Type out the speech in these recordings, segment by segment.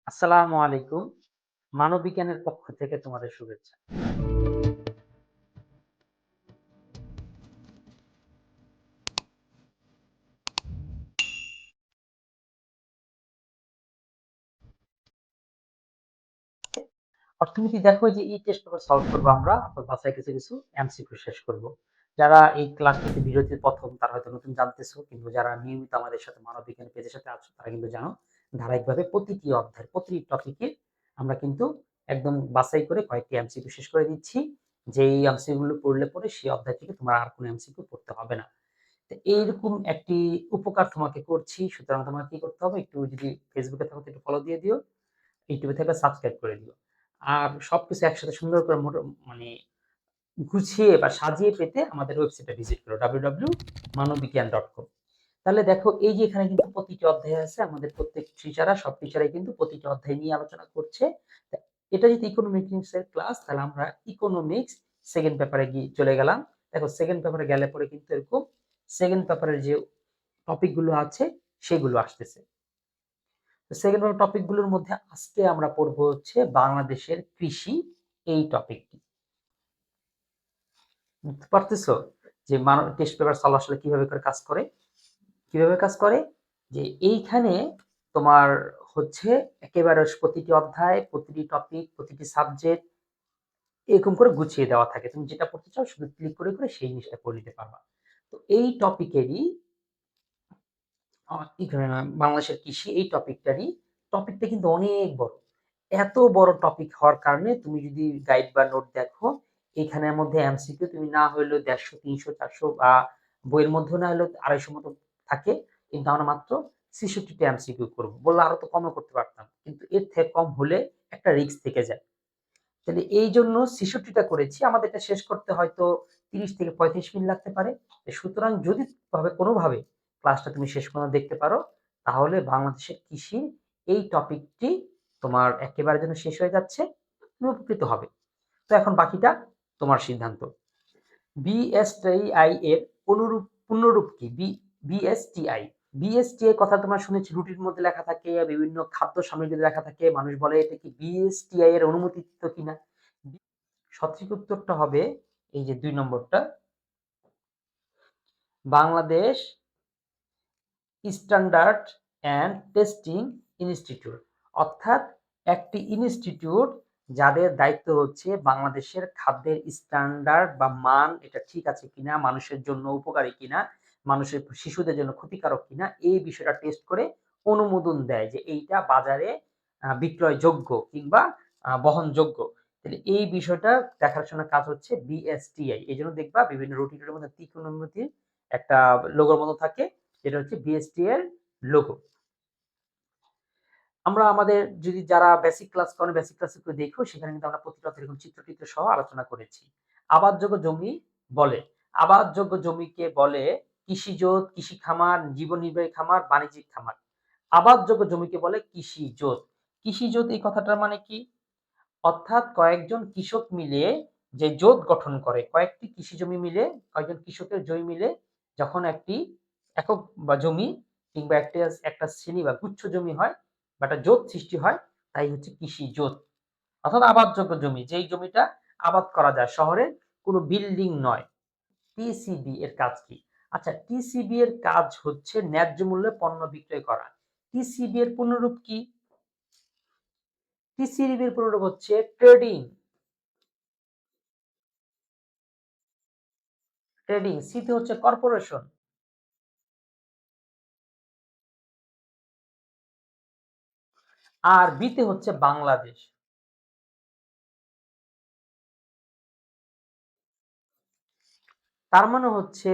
আসসালামু আলাইকুম। মানববিজ্ঞানের পক্ষ থেকে তোমাদের শুভেচ্ছা। অর্থনীতি দেখো যে এই টেস্ট পেপার সলভ করবো আমরা, বাসায় কিছু এমসিকিউ শেষ করব। যারা এই ক্লাসটিতে বিরতির প্রথম তারা হয়তো নতুন জানতেছো, কিন্তু যারা নিয়মিত আমাদের সাথে মানববিজ্ঞান পেজের সাথে আছো তারা কিন্তু জানো ধারাবাহিকভাবে প্রতিটি অধ্যায় প্রতিটি টপিকে আমরা কিন্তু একদম বাছাই করে কয়েকটি এমসিকিউ শেষ করে দিচ্ছি। যেই এমসিকিউ গুলো পড়লে পরে সেই অধ্যায় থেকে তোমার আর কোনো এমসিকিউ পড়তে হবে না। এইরকম একটি উপকার তোমাকে করছি, সুতরাং তোমাকে কি করতে হবে, একটু যদি ফেসবুকে থাকো একটু ফলো দিয়ে দিও, ইউটিউবে থাকলে সাবস্ক্রাইব করে দিও। আর সবকিছু একসাথে সুন্দর করে মানে গুছিয়ে বা সাজিয়ে পেতে আমাদের ওয়েবসাইটে ভিজিট করো www.মানববিজ্ঞান.com। তাহলে দেখো এই যে এখানে কিন্তু প্রতিটি অধ্যায় আছে, আমাদের প্রত্যেক টিচাররা সব টিচারাই কিন্তু প্রতিটি অধ্যায় নিয়ে আলোচনা করছে। এটা যদি ইকোনমিক্স এর ক্লাস, তাহলে আমরা ইকোনমিক্স সেকেন্ড পেপারে গিয়ে চলে গেলাম। দেখো সেকেন্ড পেপারে গেলে পরে কিন্তু এরকম সেকেন্ড পেপারের যে টপিক গুলো আছে সেগুলো আসতেছে। সেকেন্ড পেপার টপিক গুলোর মধ্যে আজকে আমরা পড়বো হচ্ছে বাংলাদেশের কৃষি, এই টপিকটি। বুঝতে পারতেছো যে টেস্ট পেপার সলভ আসলে কিভাবে করে কাজ করে? কিভাবে কাজ করে যে এইখানে তোমার হচ্ছে একেবারে প্রতিটি অধ্যায়, প্রতিটি টপিক, প্রতিটি সাবজেক্ট এরকম করে গুছিয়ে দেওয়া থাকে। তুমি যেটা পড়তে চাও শুধু ক্লিক করে করে সেই জিনিসটা পড়ে নিতে পারবা। তো এই টপিকেরই বাংলাদেশের কৃষি, এই টপিকটা কিন্তু অনেক বড়। এত বড় টপিক হওয়ার কারণে তুমি যদি গাইড বা নোট দেখো, এখানের মধ্যে এমসিকিউ তুমি না হইলেও 150, 300, 400 বা বইয়ের মধ্যে না হলেও 250 মতো থাকে। কিন্তু আমরা মাত্র 66টা এমসিকিউ করবো। বললে আরো তো কমও করতে পারতাম, কিন্তু এর থেকে কম হলে একটা রিস্ক থেকে যায়। তাহলে এই জন্য 66টা করেছি। আমাদের এটা শেষ করতে হয়তো 30 থেকে 35 মিনিট লাগতে পারে। সুতরাং যদি কোনোভাবে ক্লাসটা তুমি শেষ পর্যন্ত দেখতে পারো, তাহলে বাংলাদেশের কৃষির এই টপিকটি তোমার একেবারে যেন শেষ হয়ে যাচ্ছে, তুমি উপকৃত হবে। তো এখন বাকিটা তোমার সিদ্ধান্ত। বিএসটিআই এর পূর্ণরূপ কি? বিএসটিআই। বিএসটিআই কথা তোমরা শুনেছি, রুটির মধ্যে লেখা থাকে, বিভিন্ন খাদ্য সামগ্রীতে লেখা থাকে। মানুষ বলে এটা কি বিএসটিআই এর অনুমোদিত কিনা। সঠিক উত্তরটা হবে এই যে 2 নম্বরটা, Bangladesh standard and testing institute. অর্থাৎ একটি ইনস্টিটিউট যাদের দায়িত্ব হচ্ছে বাংলাদেশের খাদ্যের স্ট্যান্ডার্ড বা মান এটা ঠিক আছে কিনা, মানুষের জন্য উপকারী কিনা, মানুষের শিশুদের জন্য ক্ষতিকারক কিনা, এই বিষয়টা টেস্ট করে অনুমোদন দেয় যে এইটা বাজারে বিক্রয়যোগ্য কিংবা বহনযোগ্য। তাহলে এই বিষয়টা দেখাশোনার কাজ হচ্ছে বিএসটিআই। এই জন্য দেখবা বিভিন্ন রুটিনের মধ্যে ত্রিকোণমিতির একটা লোগোর মতো থাকে, যেটা হচ্ছে বিএসটি এর লোগো। আমরা আমাদের যদি যারা বেসিক ক্লাস করেন, বেসিক ক্লাসে একটু দেখো, সেখানে কিন্তু আমরা প্রতিটা এরকম চিত্রটিত্র সহ আলোচনা করেছি। আবাদযোগ্য জমি বলে, আবাদযোগ্য জমিকে বলে কৃষিজোত, কৃষি খামার, জীবন নির্বাহী খামার, বাণিজ্যিক খামার। আবাদযোগ্য জমিকে বলে কৃষিজোত। কৃষিজোত এই কথাটার মানে কি? অর্থাৎ কয়েকজন কৃষক মিলে যে জোট গঠন করে, কয়েকটি কৃষি জমি মিলে, কয়েকজন কৃষকের জমি মিলে যখন একটি একক বা জমি কিংবা একটা শ্রেণী বা গুচ্ছ জমি হয় বা একটা জোট সৃষ্টি হয়, তাই হচ্ছে কৃষি জোট। অর্থাৎ আবাদযোগ্য জমি, যেই জমিটা আবাদ করা যায়, শহরে কোনো বিল্ডিং নয়। টিসিবি এর কাজ কি? আচ্ছা, টিসিবি এর কাজ হচ্ছে ন্যায্য মূল্যে পণ্য বিক্রয় করা। টিসিবি এর পূর্ণরূপ কি? টিসিবি এর পূর্ণরূপ হচ্ছে ট্রেডিং। ট্রেডিং, সিতে হচ্ছে কর্পোরেশন, আর বিতে হচ্ছে বাংলাদেশ। তার মানে হচ্ছে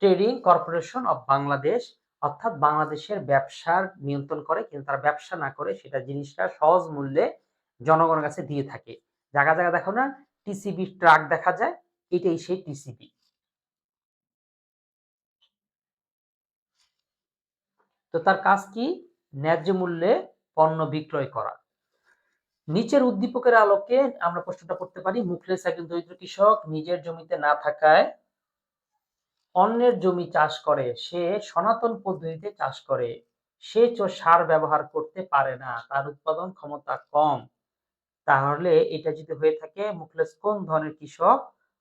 ট্রেডিং কর্পোরেশন অফ বাংলাদেশ, অর্থাৎ বাংলাদেশের ব্যবসার নিয়ন্ত্রণ করে, কিন্তু তারা ব্যবসা না করে সেটা জিনিসটা সহজ মূল্যে জনগণের কাছে দিয়ে থাকে। জায়গা জায়গা দেখো না টিসিবি ট্রাক দেখা যায়, এটাই সেই টিসিবি। তো তার কাজ কি? ন্যায্য মূল্যে পণ্য বিক্রয় করা। নিচের উদ্দীপকের আলোকে আমরা প্রশ্নটা করতে পারি, মুখলেস একজন দরিদ্র কৃষক নিজের জমিতে না থাকায় অন্যের জমি চাষ করে, সে সনাতন পদ্ধতিতে চাষ করে। সেচ ও সার ব্যবহার করতে পারে না, তার উৎপাদন ক্ষমতা কম। তাহলে এটা যদি হয়ে থাকে মুখলেস কোন ধরনের কৃষক?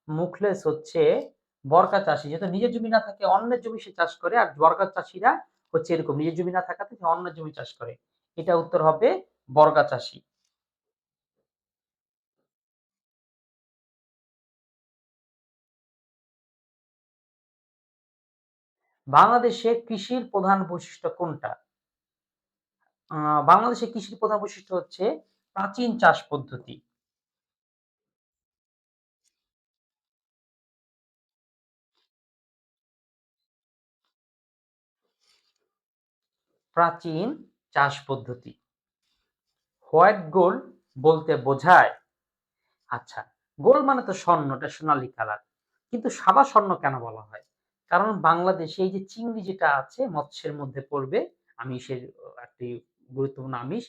মুখলেস হচ্ছে বর্গা চাষী। যেহেতু নিজের জমি না থাকে অন্যের জমি সে চাষ করে, আর বর্গা চাষীরা হচ্ছে এরকম নিজের জমি না থাকাতে সে অন্যের জমি চাষ করে। এটা উত্তর হবে বর্গা চাষী। বাংলাদেশে কৃষির প্রধান বৈশিষ্ট্য কোনটা? বাংলাদেশে কৃষির প্রধান বৈশিষ্ট্য হচ্ছে প্রাচীন চাষ পদ্ধতি। প্রাচীন চাষ পদ্ধতি। হোয়াইট গোল্ড বলতে বোঝায়, আচ্ছা, গোল্ড মানে তো স্বর্ণ, এটা সোনালী কালার। কিন্তু সাদা স্বর্ণ কেন বলা হয়? কারণ বাংলাদেশে এই যে চিংড়ি যেটা আছে মৎস্যের মধ্যে পড়বে, আমিষের একটি গুরুত্বপূর্ণ আমিষ।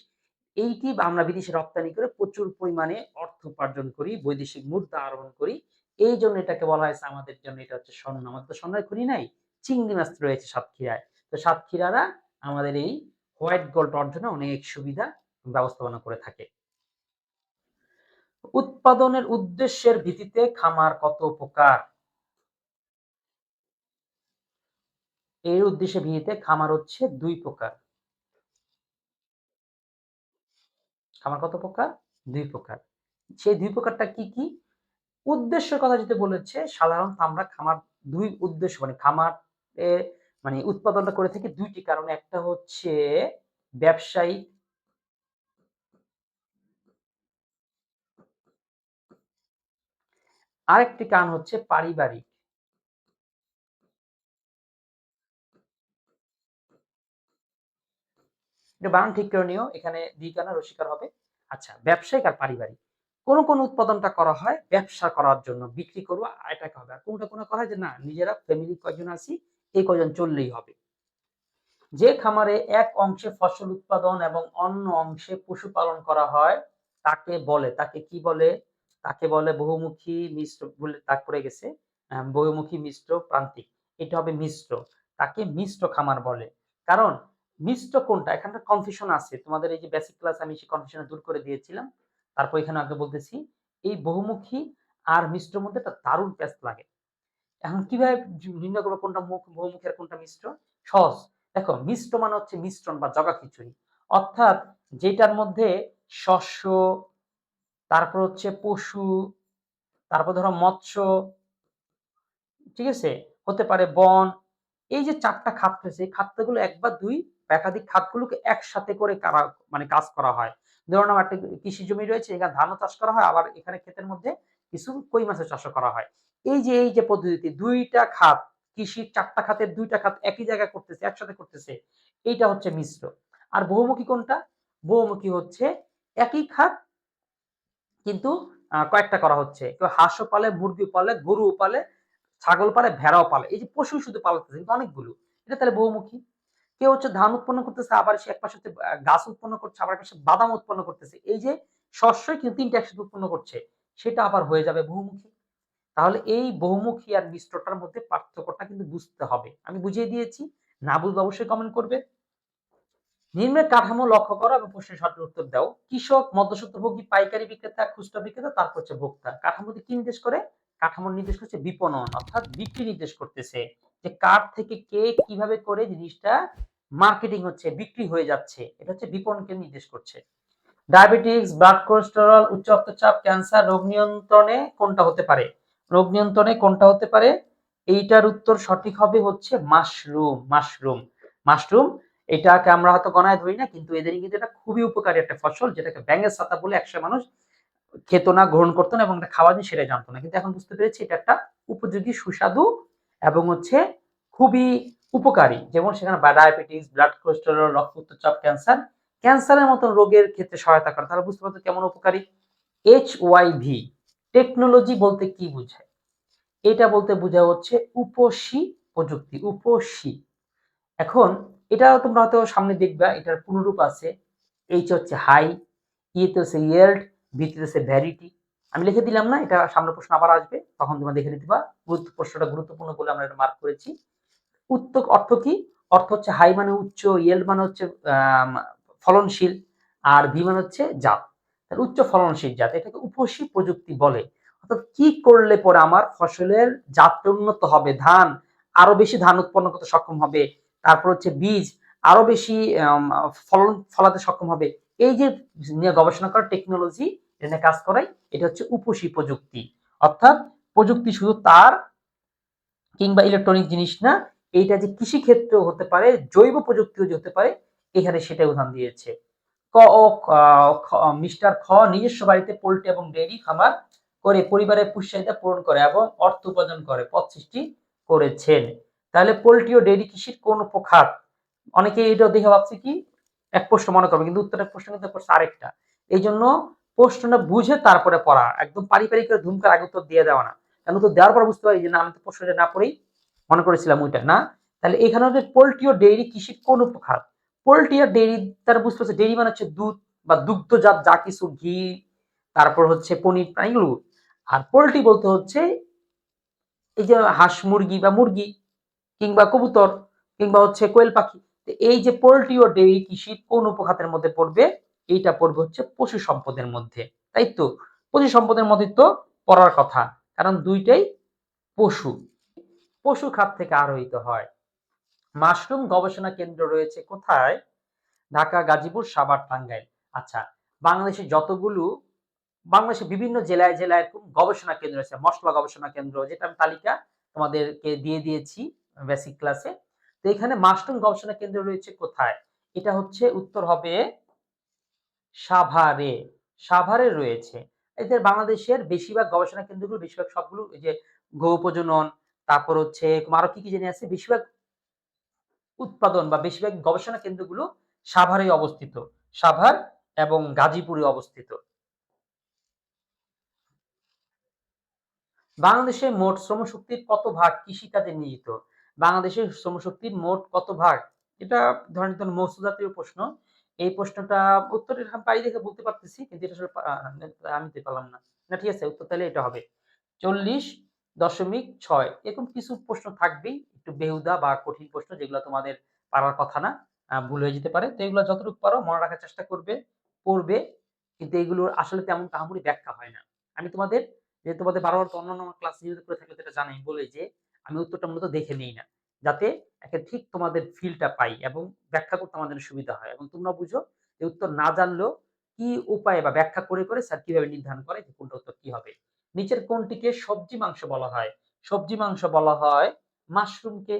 এইটি আমরা বিদেশে রপ্তানি করে প্রচুর পরিমাণে অর্থ উপার্জন করি, বৈদেশিক মুদ্রা আহরণ করি। এইজন্য এটাকে বলা হয়েছে আমাদের জন্য এটা হচ্ছে স্বর্ণ। আমাদের তো স্বর্ণের খনি নাই, চিংড়ি মাছ রয়েছে সাতক্ষীরায়। তো সাতক্ষীরারা আমাদের এই হোয়াইট গোল্ড অর্জনে অনেক সুবিধা ব্যবস্থাপনা করে থাকে। উৎপাদনের উদ্দেশ্যের ভিত্তিতে খামার কত প্রকার? এর উদ্দেশ্যের ভিত্তিতে খামার হচ্ছে ২ প্রকার। খামার কত প্রকার? ২ প্রকার। সেই ২ প্রকারটা কি, কি? উদ্দেশ্যের কথা যেটা বলেছে, সাধারণত আমরা খামার ২ উদ্দেশ্য মানে খামার এ মানে উৎপাদনটা করে থাকি ২ টি কারণে। একটা হচ্ছে ব্যবসায়িক, আরেকটি কারণ হচ্ছে পারিবারিক। এটা বানান ঠিক করে নিও। এখানে দ্বিকানা রসিকার হবে। আচ্ছা, ব্যবসায়িক আর পারিবারিক। কোন উৎপাদনটা করা হয় ব্যবসা করার জন্য, বিক্রি করব এটাকে হবে। আর কোনটা করা হয় যে না নিজেরা ফ্যামিলি কয়জন আছি এই কয়জন চললেই হবে। যে খামারে এক অংশে ফসল উৎপাদন এবং অন্য অংশে পশুপালন করা হয় তাকে কি বলে? তাকে বলে বহুমুখী মিশ্র, ভুল দাগ পড়ে গেছে। বহুমুখী মিশ্র প্রান্তিক। এটা হবে মিশ্র। তাকে মিশ্র খামার বলে। কারণ মিশ্র কোনটা? এখানটা কনফিউশন আছে। তোমাদের এই যে বেসিক ক্লাস আমি সেই কনফিউশনটা দূর করে দিয়েছিলাম। তারপর এখানে আগে বলতেছি, এই বহুমুখী আর মিশ্রর মধ্যে একটা দারুণ প্যাচ লাগে। এখন কিভাবে নির্ণয় করবো কোনটা বহুমুখী আর কোনটা মিশ্র? সহজ। দেখো মিশ্র মানে হচ্ছে মিশ্রণ বা জগা খিচুড়ি। অর্থাৎ যেটার মধ্যে শস্য, তারপর হচ্ছে পশু, তারপর ধরো মৎস্য, ঠিক আছে? হতে পারে বন। এই যে ৪ টা খাত রয়েছে, এই খাতগুলো ১ বা ২ বা একাধিক খাতগুলোকে একসাথে করে মানে কাজ করা হয়। ধরুন আমার একটা কৃষি জমি রয়েছে, এখানে ধানও চাষ করা হয়, আবার এখানে ক্ষেতের মধ্যে কিছু কই মাছের চাষও করা হয়। এই যে পদ্ধতিতে ২ টা খাত, কৃষির ৪ টা খাতের ২ টা খাত একই জায়গায় করতেছে, একসাথে করতেছে। এইটা হচ্ছে মিশ্র। আর বহুমুখী কোনটা? বহুমুখী হচ্ছে একই খাত কিন্তু কয়েকটা করা হচ্ছে। কেউ হাঁসও পালে, মুরগিও পালে, গরুও পালে, ছাগল পালে, ভেড়াও পালে। এই যে পশু শুধু পালতেছে কিন্তু অনেকগুলো। এটা তাহলে বহুমুখী। কেউ হচ্ছে ধান উৎপন্ন করতেছে, আবার সে একপাশে হচ্ছে গাছ উৎপন্ন করছে, আবার একপাশে বাদাম উৎপন্ন করতেছে। এই যে শস্যই কিন্তু ৩ টা একসাথে উৎপন্ন করছে। সেটা আবার হয়ে যাবে বহুমুখী। তাহলে এই বহুমুখী আর মিশ্রটার মধ্যে পার্থক্যটা কিন্তু বুঝতে হবে। আমি বুঝিয়ে দিয়েছি। না বুঝলে অবশ্যই কমেন্ট করবে। নিম্নের কাঠামো লক্ষ্য করো এবং প্রশ্নের সঠিক উত্তর দাও। কৃষক, মধ্যস্বত্বভোগী, পাইকারি বিক্রেতা, খুচরা বিক্রেতা, তারপর হচ্ছে ভোক্তা। কাঠামোতে কি নির্দেশ করে? কাঠামো নির্দেশ করছে বিপণন, অর্থাৎ বিক্রি নির্দেশ করতেছে যে কার থেকে কে কিভাবে করে জিনিসটা মার্কেটিং হচ্ছে, বিক্রি হয়ে যাচ্ছে। এটা হচ্ছে বিপণনকে নির্দেশ করছে। ডায়াবেটিস, ব্লাড কোলেস্টেরল, উচ্চ রক্তচাপ, ক্যান্সার রোগ নিয়ন্ত্রণে কোনটা হতে পারে? রোগ নিয়ন্ত্রণে কোনটা হতে পারে? এইটার উত্তর সঠিক হবে হচ্ছে মাশরুম। মাশরুম, মাশরুম এটাকে আমরা হয়তো গণায় ধরি না, কিন্তু এদের কিন্তু এটা খুবই উপকারী একটা ফসল, যেটাকে ব্যাঙের ছাতা বলে একসময় মানুষ খেত না, গ্রহণ করতো না এবং এটা খাওয়া জিনিস সেটাই জানতো না। কিন্তু এখন বুঝতে পেরেছি এটা একটা উপযোগী, সুস্বাদু এবং হচ্ছে খুবই উপকারী। যেমন সেখানে ডায়াবেটিস, ব্লাড কোলেস্টেরল, রক্তচাপ, ক্যান্সার, ক্যান্সারের মতন রোগের ক্ষেত্রে সহায়তা করে। তাহলে বুঝতে পারছো কেমন উপকারী। HYV টেকনোলজি বলতে কি বোঝায়? এটা বলতে বোঝা হচ্ছে উপসী প্রযুক্তি, উপসী। এখন এটা তোমরা হয়তো সামনে দেখবা, এটার পুনরূপ আছে। এইচ হচ্ছে হাই, ইতে হচ্ছে ইয়েল্ড, ভিতে হচ্ছে ভ্যারিটি। আমি লিখে দিলাম না, এটা সামনে প্রশ্ন আবার আসবে, তখন তোমরা দেখে নিতে পারবা। প্রশ্নটা গুরুত্বপূর্ণ বলে আমরা এটা মার্ক করেছি। উত্তর অর্থ কি? অর্থ হচ্ছে হাই মানে উচ্চ, yield মানে হচ্ছে ফলনশীল, আর ভি মানে হচ্ছে জাত। তাহলে উচ্চ ফলনশীল জাত এটাকে উপসী প্রযুক্তি বলে। অর্থাৎ কি করলে পরে আমার ফসলের জাতটা উন্নত হবে, ধান আরো বেশি ধান উৎপন্ন করতে সক্ষম হবে, তারপর হচ্ছে বীজ আরো বেশি ফলন ফলাতে সক্ষম হবে। এই যে নিয়ে গবেষণা করা টেকনোলজি, এটা নিয়ে কাজ করাই, এটা হচ্ছে উপসী প্রযুক্তি। অর্থাৎ প্রযুক্তি শুধু তার কিংবা ইলেকট্রনিক জিনিস না, এইটা যে কৃষি ক্ষেত্রেও হতে পারে, জৈব প্রযুক্তিও যে হতে পারে, এখানে সেটাই উদাহরণ দিয়েছে। ক ও মিস্টার খ নিজস্ব বাড়িতে পোল্ট্রি এবং ডেইরি খামার করে পরিবারের পুষ্টিচাহিদা পূরণ করে এবং অর্থ উপার্জন করে পথ সৃষ্টি করেছেন। তাহলে পোল্ট্রি ও ডেইরি কৃষির কোন উপখাত? অনেকে এটা দেখে ভাবছে কি এক প্রশ্ন মনে করবে, কিন্তু উত্তরের প্রশ্ন কিন্তু করছে আরেকটা। এই জন্য প্রশ্নটা বুঝে তারপরে পড়া, একদম পারিবারিক করে ধুম করে আগে উত্তর দিয়ে দেওয়া না। কারণ উত্তর দেওয়ার পর বুঝতে পারি যে না, আমি তো প্রশ্নটা না পড়েই মনে করেছিলাম ওইটা না। তাহলে এখানে হচ্ছে পোল্ট্রি ও ডেইরি কৃষির কোন উপখাত? পোল্ট্রি আর ডেইরি তারা বুঝতে পারছে, ডেইরি মানে হচ্ছে দুধ বা দুগ্ধজাত যা কিছু, ঘি, তারপর হচ্ছে পনির, এগুলো। আর পোল্ট্রি বলতে হচ্ছে এই যে হাঁস মুরগি বা মুরগি কিংবা কবুতর কিংবা হচ্ছে কোয়েল পাখি। এই যে পোল্ট্রি ও ডেইরি কৃষি কোন উপখাতের মধ্যে পড়বে? এইটা পড়বে হচ্ছে পশু সম্পদের মধ্যে। তাই তো পশু সম্পদের মধ্যে তো পড়ার কথা, কারণ দুইটাই পশু। পশু খাত থেকে আরোহিত হয়। মাশরুম গবেষণা কেন্দ্র রয়েছে কোথায়? ঢাকা, গাজীপুর, সাভার, টাঙ্গাইল। আচ্ছা, বাংলাদেশে যতগুলো, বাংলাদেশের বিভিন্ন জেলায় জেলায় এরকম গবেষণা কেন্দ্র আছে, মশলা গবেষণা কেন্দ্র, যেটা আমি তালিকা তোমাদেরকে দিয়ে দিয়েছি বেসিক ক্লাসে। তো এখানে মাশরুম গবেষণা কেন্দ্র রয়েছে কোথায়? এটা হচ্ছে উত্তর হবে সাভারে। সাভারে রয়েছে। এদের বাংলাদেশের বেশিরভাগ গবেষণা কেন্দ্রগুলো, বেশিরভাগ সবগুলো এই যে গো প্রজনন, তারপর হচ্ছে আরো কি কি জানি আছে, বেশিরভাগ উৎপাদন বা বেশিরভাগ গবেষণা কেন্দ্রগুলো সাভারেই অবস্থিত। সাভার এবং গাজীপুরে অবস্থিত। বাংলাদেশের মোট শ্রমশক্তির কত ভাগ কৃষিকাজে নিয়োজিত? বাংলাদেশের শ্রমশক্তির মোট কত ভাগ? এটা ধরেন তো মৌসুম জাতীয় প্রশ্ন। এই প্রশ্নটা উত্তরটা আমি পারি দেখে বলতে পারতেছি, কিন্তু এটা আসলে আমি দিতে পারলাম না। না ঠিক আছে, উত্তর তাহলে এটা হবে 40.6। এরকম কিছু প্রশ্ন থাকবেই একটু বেহুদা বা কঠিন প্রশ্ন, যেগুলো তোমাদের পারার কথা না, ভুল হয়ে যেতে পারে। তো এগুলো যতটুকু পারো মনে রাখার চেষ্টা করবে, পড়বে। কিন্তু এগুলোর আসলে তেমন আহামরি ব্যাখ্যা হয় না। আমি তোমাদের, যে তোমাদের বারবার তো অন্যান্য ক্লাস নিয়মিত করে থাকলে যেটা জানাই বলে যে আমি উত্তরটা মূলত দেখে নেই না, যাতে একটা ঠিক তোমাদের ফিলটা পাই এবং ব্যাখ্যা করতে আমাদের সুবিধা হয়, এবং তোমরা বুঝো যে উত্তর না জানলেও কি উপায়ে বা ব্যাখ্যা করে করে স্যার কিভাবে নির্ধারণ করে যে কোনটা উত্তর কি হবে। নিচের কোনটিকে সবজি মাংস বলা হয়? সবজি মাংস বলা হয় মাশরুমকে,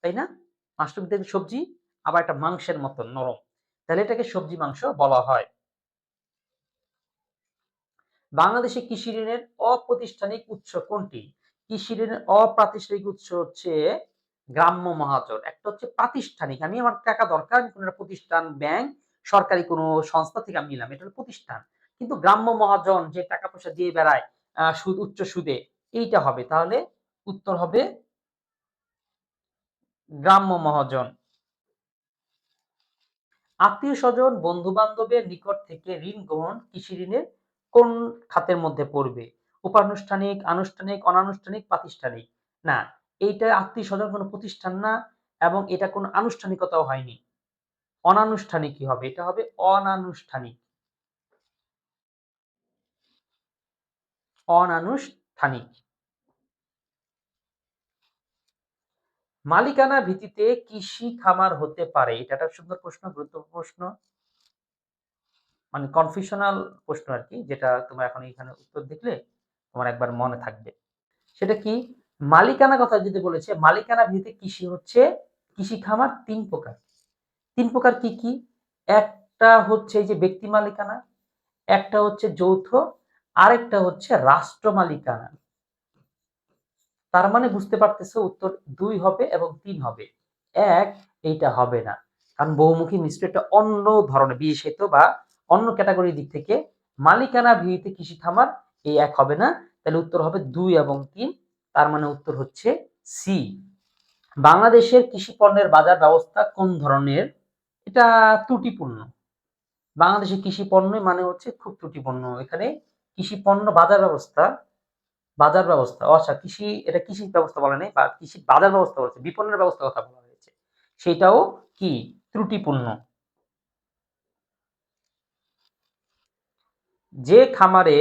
তাই না? মাশরুম থেকে সবজি, আবার একটা মাংসের মতন নরম, তাহলে এটাকে সবজি মাংস বলা হয়। বাংলাদেশে কৃষি ঋণের অপ্রাতিষ্ঠানিক উৎস কোনটি? কৃষি ঋণের অপ্রাতিষ্ঠানিক উৎস হচ্ছে গ্রাম্য মহাজন। একটা হচ্ছে প্রাতিষ্ঠানিক, আমি আমার টাকা দরকার, আমি কোনো একটা প্রতিষ্ঠান, ব্যাংক, সরকারি কোনো সংস্থা থেকে আমি নিলাম, এটা হলো প্রতিষ্ঠান। কিন্তু গ্রাম্য মহাজন যে টাকা পয়সা দিয়ে বেড়ায় সুদ, উচ্চ সুদে, এইটা হবে। তাহলে উত্তর হবে গ্রাম্য মহাজন। আত্মীয়-স্বজন, বন্ধু-বান্ধবের নিকট থেকে ঋণ গ্রহণ কৃষি ঋণের কোন খাতের মধ্যে পড়বে? উপানুষ্ঠানিক, আনুষ্ঠানিক, অনানুষ্ঠানিক, প্রাতিষ্ঠানিক? না, এইটা আত্মীয়-স্বজন কোনো প্রতিষ্ঠান না, এবং এটা কোনো আনুষ্ঠানিকতাও হয়নি। অনানুষ্ঠানিকই হবে। এটা হবে অনানুষ্ঠানিক। অনানুষ্ঠানিক। মালিকানা ভিত্তিতে কৃষি খামার হতে পারে। এটা একটা সুন্দর প্রশ্ন, গুরুত্বপূর্ণ প্রশ্ন। মানে কনফিউশনাল প্রশ্ন আরকি, যেটা তোমরা এখন এখানে উত্তর দেখলে তোমার একবার মনে থাকবে। সেটা কি? মালিকানা কথা যদি বলেছে, মালিকানা ভিত্তিতে কৃষি হচ্ছে, কৃষি খামার ৩ প্রকার। ৩ প্রকার কি, কি? একটা হচ্ছে এই যে ব্যক্তি মালিকানা, একটা হচ্ছে যৌথ, আরেকটা হচ্ছে রাষ্ট্র মালিকানা। তার মানে বুঝতে পারতেছো উত্তর ২ হবে এবং ৩ হবে। ১ এইটা হবে না। কারণ বহুমুখী মিশ্র একটা অন্য ধরনের বিশেষিত বা অন্য ক্যাটেগরির দিক থেকে মালিকানা ভিত্তিতে কৃষি খামার, এই ১ হবে না। তাহলে উত্তর হবে ২ এবং ৩। তার মানে উত্তর হচ্ছে সি। বাংলাদেশের কৃষি পণ্যের বাজার ব্যবস্থা কোন ধরনের? এটা ত্রুটিপূর্ণ। বাংলাদেশের কৃষি পণ্য মানে হচ্ছে খুব ত্রুটিপূর্ণ। এখানে কৃষি পণ্য বাজার ব্যবস্থা, বাজার ব্যবস্থা, আচ্ছা কৃষি, এটা কৃষি ব্যবস্থা বলে নাই, বা কৃষি বাজার ব্যবস্থা বলেছে, বিপণনের ব্যবস্থার কথা বলা হয়েছে। সেটাও কি ত্রুটিপূর্ণ। যে খামারে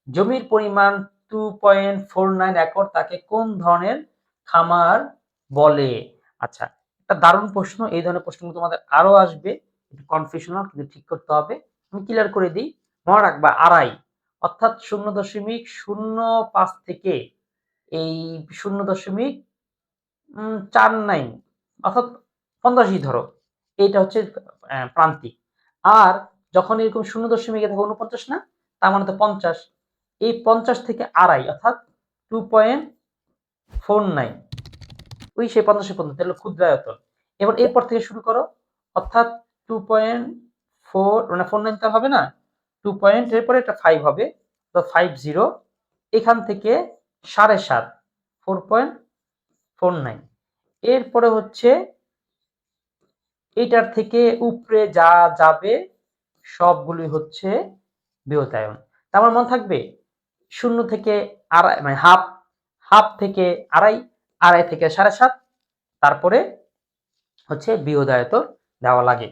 জমির পরিমাণ 2.49 একর তাকে কোন ধরনের খামার বলে? আচ্ছা, একটা দারুণ প্রশ্ন। এই ধরনের প্রশ্নগুলো তোমাদের আরো আসবে, একটু কনফিউশনাল, কিন্তু ঠিক করতে হবে। আমি ক্লিয়ার করে দিই। মনে রাখবা আড়াই, অর্থাৎ 0.05 থেকে এই 0.49 অর্থাৎ 85 ধরো, এইটা হচ্ছে প্রান্তিক। আর যখন এরকম 0.49 না, তার মানে তো 50। এই 50 থেকে আড়াই অর্থাৎ 2.49, ওই সেই 50 পর্যন্ত, তাহলে ক্ষুদ্রায়তন। এবার এরপর থেকে শুরু করো, অর্থাৎ 2.4 মানে 49 তো হবে না, 2 পয়েন্ট এর পরে একটা 5 হবে, তো 50, এখান থেকে 7.5, 4.49। এরপরে হচ্ছে এটার থেকে উপরে যা যাবে সবগুলি হচ্ছে বৃহতায়ন। তার মানে মনে থাকবে 0 থেকে আড়াই মানে হাফ, হাফ থেকে আড়াই, আড়াই থেকে 7.5, তারপরে হচ্ছে বৃহদায়তন দেওয়া লাগে।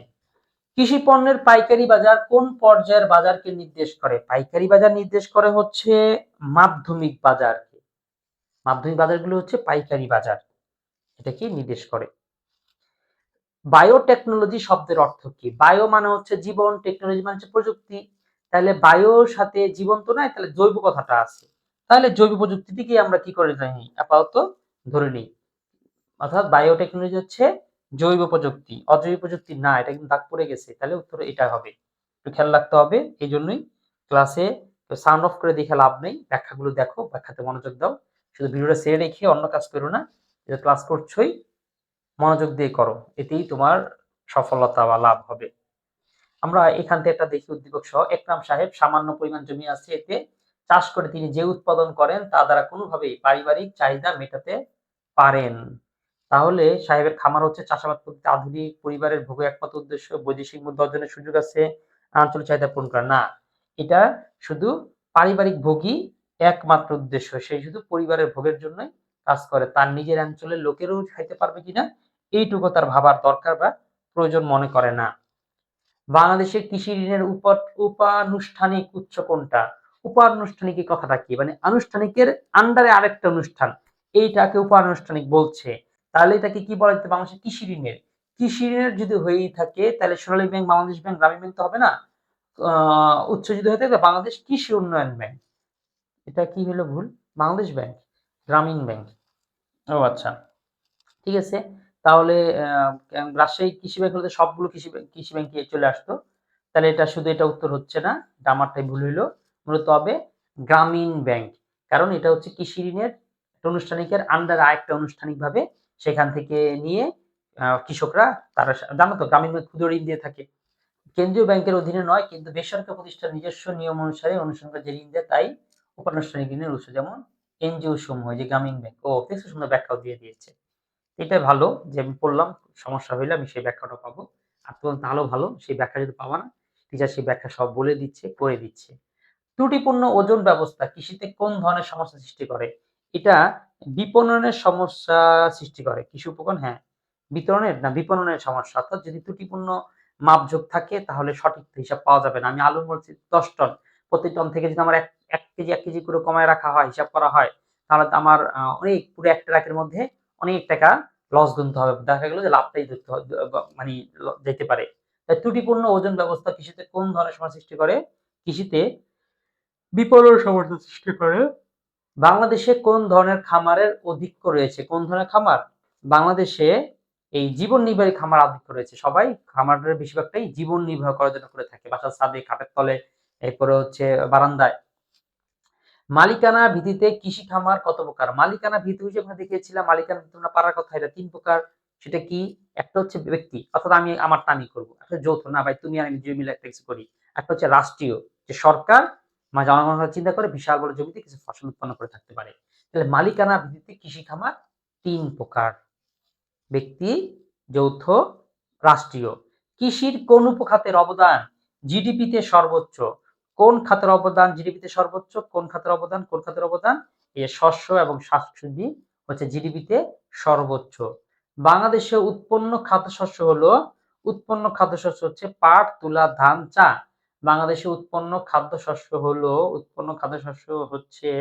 কৃষি পণ্যের পাইকারি বাজার কোন পর্যায়ের বাজারকে নির্দেশ করে? পাইকারি বাজার নির্দেশ করে হচ্ছে মাধ্যমিক বাজারকে। মাধ্যমিক বাজারগুলো হচ্ছে পাইকারি বাজার, এটা কি নির্দেশ করে। বায়োটেকনোলজি শব্দের অর্থ কি? বায়ো মানে হচ্ছে জীবন, টেকনোলজি মানে হচ্ছে প্রযুক্তি। তাহলে বায়োর সাথে জীবন তো নাই, তাহলে জৈব কথাটা আছে। তাহলে জৈব প্রযুক্তিটিকে আমরা কি করে জানি আপাতত ধরে নিই। অর্থাৎ বায়োটেকনোলজি হচ্ছে জৈব প্রযুক্তি, অজৈব প্রযুক্তি না, এটা কিন্তু দাগ পড়ে গেছে। তাহলে উত্তর এটা হবে, একটু খেয়াল রাখতে হবে। এই জন্যই ক্লাসে সাউন্ড অফ করে দেখে লাভ নেই, ব্যাখ্যাগুলো দেখো, ব্যাখ্যাতে মনোযোগ দাও। শুধু ভিডিওটা ছেড়ে রেখে অন্য কাজ করো না, এটা ক্লাস করছোই, মনোযোগ দিয়ে করো, এতেই তোমার সফলতা বা লাভ হবে। আমরা এখান থেকে একটা দেখি উদ্দীপক সহ। একরাম সাহেব সামান্য পরিমাণ জমি আছে, এতে চাষ করে তিনি যে উৎপাদন করেন তা দ্বারা কোনোভাবেই পারিবারিক চাহিদা মেটাতে পারেন। তাহলে সাহেবের খামার হচ্ছে চাষাবাদ করতে আধুনিক পরিবারের ভোগ একমাত্র উদ্দেশ্য, বৈদেশিক মুদ্রা অর্জনের সুযোগ আছে, আঞ্চলিক চাহিদা পূরণ করা না। এটা শুধু পারিবারিক ভোগই একমাত্র উদ্দেশ্য, সেই শুধু পরিবারের ভোগের জন্যই কাজ করে, তার নিজের অঞ্চলের লোকেরও খাইতে পারবে কিনা এইটুকু তার ভাবার দরকার বা প্রয়োজন মনে করে না। বাংলাদেশের কৃষি ঋণের উপানুষ্ঠানিক উৎস কোনটা? উপানুষ্ঠানিক এই কথাটা কি? মানে আনুষ্ঠানিকের আন্ডারে আরেকটা অনুষ্ঠান, এইটাকে উপানুষ্ঠানিক বলছে। তাহলে এটাকে কি বলা যেতে? বাংলাদেশের কৃষি ঋণের। কৃষি ঋণের যদি হয়েই থাকে তাহলে সোনালী ব্যাংক, বাংলাদেশ ব্যাংক, গ্রামীণ ব্যাংক তো হবে না। উৎস যদি হয়ে থাকে বাংলাদেশ কৃষি উন্নয়ন ব্যাংক। এটা কি হলো ভুল? বাংলাদেশ ব্যাংক, গ্রামীণ ব্যাংক। ও আচ্ছা, ঠিক আছে। তাহলে রাজশাহী কৃষি ব্যাংক হলে সবগুলো কৃষি ব্যাংকে চলে আসতো। তাহলে এটা শুধু এটা উত্তর হচ্ছে না, এটা আমারটাই ভুল হইলো। মূলত হবে গ্রামীণ ব্যাংক, কারণ এটা হচ্ছে কৃষি ঋণের একটা আনুষ্ঠানিকের আন্ডারে আরেকটা আনুষ্ঠানিকভাবে সেখান থেকে নিয়ে কৃষকরা, তারা জানো তো গ্রামীণ ব্যাংক ক্ষুদ্র ঋণ দিয়ে থাকে, কেন্দ্রীয় ব্যাংকের অধীনে নয়, কিন্তু বেসরকারি প্রতিষ্ঠান নিজস্ব নিয়ম অনুসারে অনুসরণ করে যে ঋণ দেয় তাই উপানুষ্ঠানিক ঋণের উৎস, যেমন এনজিও সমূহ, যে গ্রামীণ ব্যাংক। ও দেখছো, সুন্দর ব্যাখ্যাও দিয়ে দিয়েছে। এটা ভালো যে আমি পড়লাম, সমস্যা হইলে আমি সেই ব্যাখ্যাটা পাবো। আর তোমার তাহলেও ভালো, সেই ব্যাখ্যা যদি পাবা না, টিচার সেই ব্যাখ্যা সব বলে দিচ্ছে, করে দিচ্ছে। ত্রুটিপূর্ণ ওজন ব্যবস্থা কৃষিতে কোন ধরনের সমস্যা সৃষ্টি করে? এটা বিপণনের সমস্যা সৃষ্টি করে। কৃষি উপকরণ, হ্যাঁ, বিতরণের না বিপণনের সমস্যা। অর্থাৎ যদি ত্রুটিপূর্ণ মাপঝোঁক থাকে তাহলে সঠিক হিসাব পাওয়া যাবে না। আমি আলু বলছি 10 টন, প্রতি টন থেকে যদি আমার এক কেজি 1 কেজি করে কমায় রাখা হয়, হিসাব করা হয়, তাহলে তো আমার অনেক পুরো একটা ট্রাকের মধ্যে অনেক টাকা লস গুনতে হবে। দেখা গেল যে লাভটাই ধরতে মানে যেতে পারে। তাই ত্রুটিপূর্ণ ওজন ব্যবস্থা কৃষিতে কোন ধরনের সমস্যা সৃষ্টি করে? কৃষিতে বিপণন সমস্যা সৃষ্টি করে। বাংলাদেশে কোন ধরনের খামারের আধিক্য রয়েছে? কোন ধরনের খামার? বাংলাদেশে এই জীবন নির্বাহী খামার আধিক্য রয়েছে। সবাই খামারের বেশিরভাগটাই জীবন নির্বাহ করার জন্য করে থাকে, বাসার ছাদে, খাটের তলে, এরপরে হচ্ছে বারান্দায়। মালিকানা ভিত্তিতে কৃষি খামার কত প্রকার? মালিকানা ভিত্তি হিসেবে আমরা দেখিয়েছিলাম, মালিকানা ভিত্তি তোমরা পারার কথা, এটা 3 প্রকার। সেটা কি? একটা হচ্ছে ব্যক্তি, অর্থাৎ আমি আমারটা আমি করব। একটা যৌথ, না ভাই তুমি আর আমি দুই মিলে একটা কিছু করি। একটা হচ্ছে রাষ্ট্রীয়, যে সরকার জনগণের কথা চিন্তা করে বিশাল বড় জমিতে কিছু ফসল উৎপন্ন করে থাকতে পারে। তাহলে মালিকানা ভিত্তিতে কৃষি খামার 3 প্রকার: ব্যক্তি, যৌথ, রাষ্ট্রীয়। কৃষির কোন উপখাতের অবদান জিডিপিতে সর্বোচ্চ? কোন খাতের অবদান জিডিপিতে সর্বোচ্চ? কোন খাতের অবদান? কোন খাতের অবদান? এই শস্য এবং শাকসবজি হচ্ছে জিডিপিতে সর্বোচ্চ। বাংলাদেশে উৎপন্ন খাদ্যশস্য হচ্ছে পাট, তুলা, ধান, চা। বাংলাদেশে উৎপন্ন খাদ্যশস্য হচ্ছে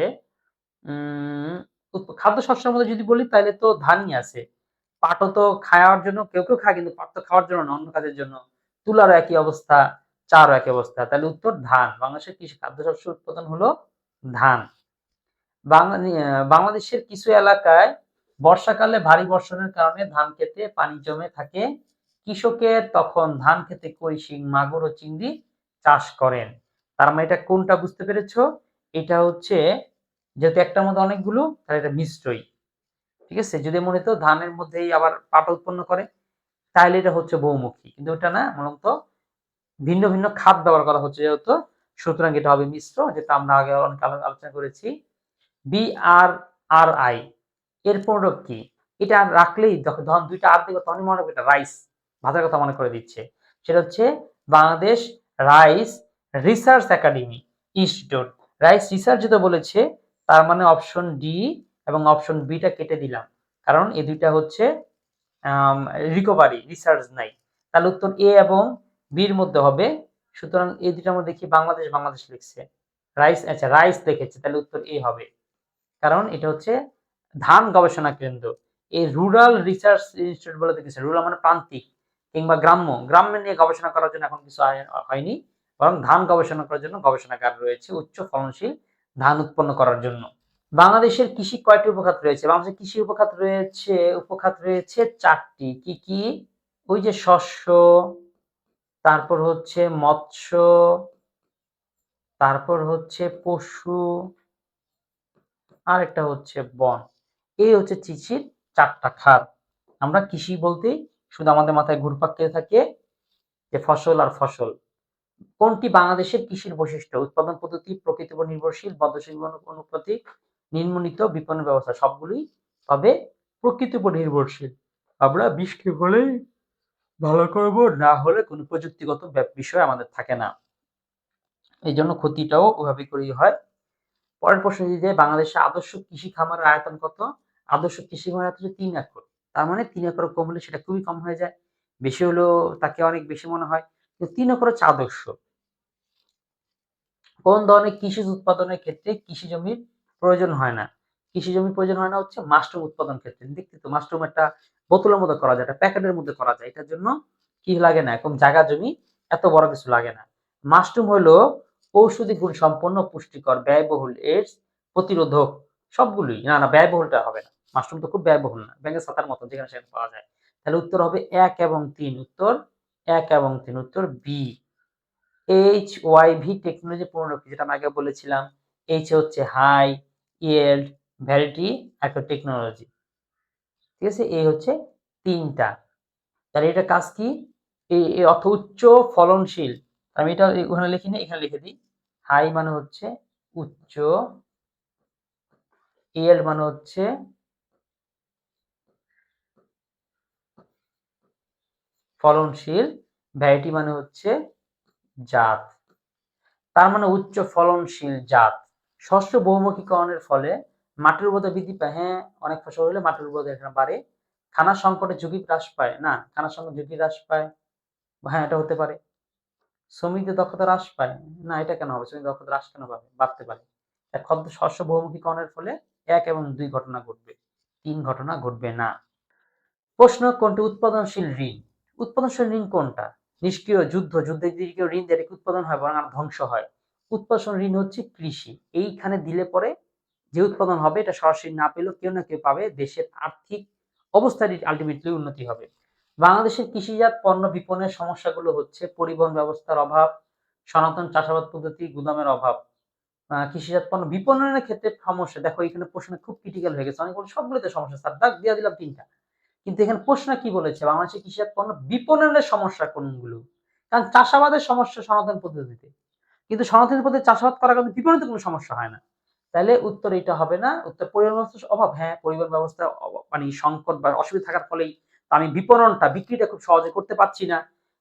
উম খাদ্যশস্যের মধ্যে যদি বলি তাহলে তো ধানই আছে। পাটও তো খাওয়ার জন্য কেউ খায়, কিন্তু পাট তো খাওয়ার জন্য না, অন্য কাজের জন্য। তুলারও একই অবস্থা, চারও একই অবস্থা। তাহলে উত্তর ধান। বাংলাদেশের কৃষি খাদ্যশস্য উৎপাদন হলো ধান। বাংলাদেশের কিছু এলাকায় বর্ষাকালে ভারী বর্ষণের কারণে ধান ক্ষেতে পানি জমে থাকে। কৃষকের তখন ধান ক্ষেতে কই, শিং, মাগুর ও চিংড়ি চাষ করেন। তার মানে এটা কোনটা বুঝতে পেরেছো? এটা হচ্ছে, যেহেতু একটার মধ্যে অনেকগুলো, তাহলে এটা মিশ্রই। ঠিক আছে? যদি মনে হতো ধানের মধ্যেই আবার পাট উৎপন্ন করে, তাহলে এটা হচ্ছে বহুমুখী। কিন্তু ওটা না, মূলত ভিন্ন ভিন্ন খাত ব্যবহার করা হচ্ছে যেহেতু, সুতরাং এটা হবে মিশ্র, যেটা আমরা আগে অনেক আলোচনা করেছি। BRRI এর পূরক কি? এটা রাখলেই যখন দুইটা আর দেখবে তখনই মনে হবে এটা রাইস, ভাষার কথা মনে করে দিচ্ছে। সেটা হচ্ছে Bangladesh rice research academy institute. Rice research যেটা বলেছে, তার মানে অপশন ডি এবং অপশন বিটা কেটে দিলাম, কারণ এই দুইটা হচ্ছে রিকভারি, রিসার্চ নাই। তাহলে উত্তর এ এবং বির মধ্যে হবে। সুতরাং এই দুইটার মধ্যে দেখি বাংলাদেশ লিখছে, রাইস, আচ্ছা রাইস লিখেছে, তাহলে উত্তর এ হবে। কারণ এটা হচ্ছে ধান গবেষণা কেন্দ্র। এই রুরাল রিসার্চ ইনস্টিটিউট বলে দেখেছে, রুরাল মানে প্রান্তিক কিংবা গ্রাম্য নিয়ে গবেষণা করার জন্য এখন কিছু হয়নি, বরং ধান গবেষণা করার জন্য গবেষণাগার রয়েছে উচ্চ ফলনশীল ধান উৎপন্ন করার জন্য। বাংলাদেশের কৃষি কয়টি উপখাত রয়েছে? বাংলাদেশের কৃষি উপখাত রয়েছে 4টি। কি কি? ওই যে শস্য, তারপর হচ্ছে মৎস্য, তারপর হচ্ছে পশু, আর একটা হচ্ছে বন। এই হচ্ছে কৃষির 4টা খাত। আমরা কৃষি বলতেই শুধু আমাদের মাথায় ঘুরপাক খেতে থাকে যে ফসল আর ফসল। কোনটি বাংলাদেশের কৃষির বৈশিষ্ট্য? উৎপাদন পদ্ধতি, প্রকৃতির উপর নির্ভরশীল, বদ্ধশিল্প অনুপাতিক, নিম্নলিখিত বিপণন ব্যবস্থা। সবগুলোই তবে প্রকৃতির উপর নির্ভরশীল। আমরা বৃষ্টি হলেই ভালো করব, না হলে কোনো প্রযুক্তিগত বিষয় আমাদের থাকে না। এই জন্য ক্ষতিটাও ওভাবে করেই হয়। পরের প্রশ্ন যে বাংলাদেশে আদর্শ কৃষি খামারের আয়তন কত? আদর্শ কৃষি খামারের আয়তন 3 একর। তার মানে 3 একর কম হলে সেটা খুবই কম হয়ে যায়। বেশি হলেও তাকে অনেক বেশি মনে হয়। কিন্তু 3 একর হচ্ছে আদর্শ। কোন ধরনের কৃষিজ উৎপাদনের ক্ষেত্রে কৃষি জমির প্রয়োজন হয় না? কৃষি জমির প্রয়োজন হয় না হচ্ছে মাশরুম উৎপাদন ক্ষেত্রে। দেখতে তো মাশরুম একটা বোতলের মধ্যে করা যায়, একটা প্যাকেটের মধ্যে করা যায়। এটার জন্য কি লাগে না, এরকম জায়গা জমি এত বড় কিছু লাগে না। মাশরুম হলো ঔষধি গুণ সম্পন্ন, পুষ্টিকর, ব্যয়বহুল, এডস প্রতিরোধক, সবগুলোই। না ব্যয়বহুলটা হবে না। মাশরুম তো খুব ব্যয়বহুল না, ব্যাঙের ছাতার মতো যেখানে সেখানে পাওয়া যায়। তাহলে উত্তর হবে 1 এবং 3। উত্তর 1 এবং 3, উত্তর বি। HYV টেকনোলজি পুনরুক্তি, যেটা আমি আগে বলেছিলাম। H হচ্ছে হাই ইয়েল্ড ভ্যারাইটি একটা টেকনোলজি। ঠিক আছে? এই হচ্ছে 3টা। তাহলে এটা কাজ কি? এই অর্থ উচ্চ ফলনশীল। আমি এটা ওখানে লিখি না, এখানে লিখে দিই। হাই মানে হচ্ছে উচ্চ, ইয়েল্ড মানে হচ্ছে ফলনশীল, ভ্যারাইটি মানে হচ্ছে জাত। তার মানে উচ্চ ফলনশীল জাত। শস্য বহুমুখীকরণের ফলে মাটির উর্বরতা বৃদ্ধি পায়। হ্যাঁ, অনেক ফসল হলে মাটির উর্বরতা এখানে বাড়ে। খানা সংকটের ঝুঁকি হ্রাস পায়। না, খানা সংকট ঝুঁকি হ্রাস পায়। হ্যাঁ, এটা হতে পারে। শ্রমিকদের দক্ষতা হ্রাস পায়। না, এটা কেন হবে? শ্রমিকদের দক্ষতা হ্রাস কেন পাবে? বাড়তে পারে। শস্য বহুমুখীকরণের ফলে 1 এবং 2 ঘটনা ঘটবে। 3 ঘটনা ঘটবে না। প্রশ্ন, কোনটি উৎপাদনশীল ঋণ? উৎপাদনশীল ঋণ কোনটা? নিষ্ক্রিয়, যুদ্ধে যদি কেউ ঋণ দেয়, এটা উৎপাদন হয় বরং আর ধ্বংস হয়। উৎপাদনশীল ঋণ হচ্ছে কৃষি। এইখানে দিলে পরে যে উৎপাদন হবে এটা সরাসরি না পেলেও কেউ না কেউ পাবে। দেশের আর্থিক অবস্থার আলটিমেটলি উন্নতি হবে। বাংলাদেশের কৃষিজাত পণ্য বিপণনের সমস্যাগুলো হচ্ছে পরিবহন ব্যবস্থার অভাব, সনাতন চাষাবাদ পদ্ধতি, গুদামের অভাব। কৃষিজাত পণ্য বিপণনের ক্ষেত্রে সমস্যা। দেখো এখানে প্রশ্ন খুব ক্রিটিক্যাল হয়ে গেছে। অনেক সবগুলোতে সমস্যা স্যার, দাগ দিয়ে দিলাম 3টা। কিন্তু এখানে প্রশ্ন কি বলেছে? বাংলাদেশের কৃষিজাত পণ্য বিপণনের সমস্যা কোনগুলো? কারণ চাষাবাদের সমস্যা সনাতন পদ্ধতিতে। কিন্তু সনাতন পদ্ধতিতে চাষাবাদ করার কারণে বিপণনে কোনো সমস্যা হয় না। তাহলে উত্তর এটা হবে না। উত্তর পরিবহন ব্যবস্থার অভাব। হ্যাঁ, পরিবহন ব্যবস্থা মানে সংকট বা অসুবিধা থাকার ফলেই আমি বিক্রিটা খুব সহজে করতে পারছি না।